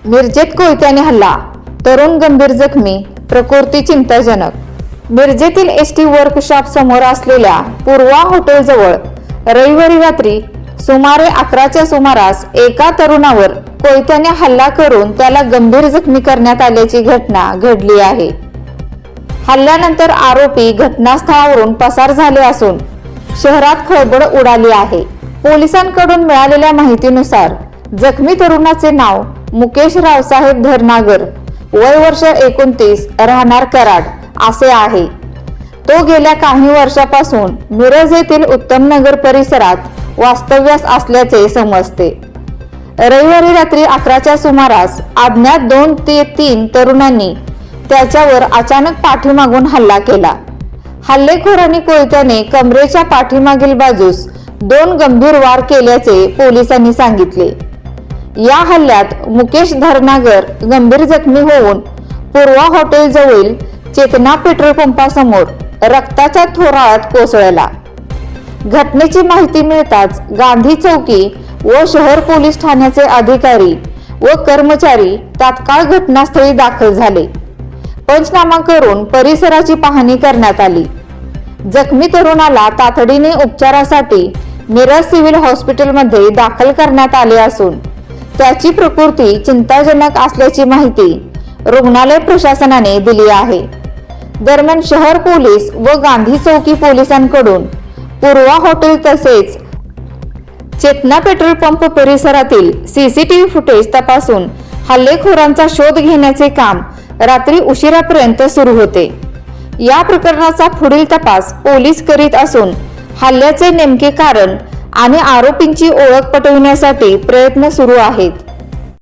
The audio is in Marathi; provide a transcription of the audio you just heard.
मिरजेत कोयत्याने हल्ला, तरुण गंभीर जखमी, प्रकृती चिंताजनक। मिरजेतील एसटी वर्कशॉप समोर असलेल्या पूर्वा हॉटेलजवळ रविवारी रात्री सुमारे 11च्या सुमारास एका तरुणावर कोयत्याने हल्ला करून त्याला गंभीर जखमी करण्यात आल्याची घटना घडली आहे। हल्ल्यानंतर आरोपी घटनास्थळावरून पसार झाले असून शहरात खळबळ उडाली आहे। पोलिसांकडून मिळालेल्या माहितीनुसार जखमी तरुणाचे नाव मुकेश रावसाहेब धरनागर, वय वर्ष 29, राहणार कराड असे आहे। तो गेल्या काही वर्षापासून मिरज येथील उत्तम नगर परिसरात वास्तव्यास असल्याचे समजते। रविवारी रात्री 11च्या सुमारास अज्ञात 2 ते 3 तरुणांनी त्याच्यावर अचानक पाठीमागून हल्ला केला। हल्लेखोरांनी कोयत्याने कमरेच्या पाठीमागील बाजूस 2 गंभीर वार केल्याचे पोलिसांनी सांगितले। या हल्ल्यात मुकेश धरनागर गंभीर जखमी होऊन पूर्वा हॉटेल जवळील चेतना पेट्रोल पंपासमोर रक्ताच्या थोराळात कोसळला। घटनेची माहिती मिळताच गांधी चौकी व शहर पोलीस ठाण्याचे अधिकारी व कर्मचारी तात्काळ घटनास्थळी दाखल झाले। पंचनामा करून परिसराची पाहणी करण्यात आली। जखमी तरुणाला तातडीने उपचारासाठी मिरज सिव्हिल हॉस्पिटलमध्ये दाखल करण्यात आले असून त्याची प्रकृती चिंताजनक असल्याची माहिती रुग्णालय प्रशासनाने दिली आहे। दरम्यान शहर पोलीस व गांधी चौकी पोलिसांकडून पूर्वा हॉटेल तसेच चेतना पेट्रोल पंप परिसरातील सीसीटीव्ही फुटेज तपासून हल्लेखोरांचा शोध घेण्याचे काम रात्री उशिरापर्यंत सुरू होते। या प्रकरणाचा पुढील तपास पोलीस करीत असून हल्ल्याचे नेमके कारण आणि आरोपींची ओळख पटविण्यासाठी प्रयत्न सुरू आहेत।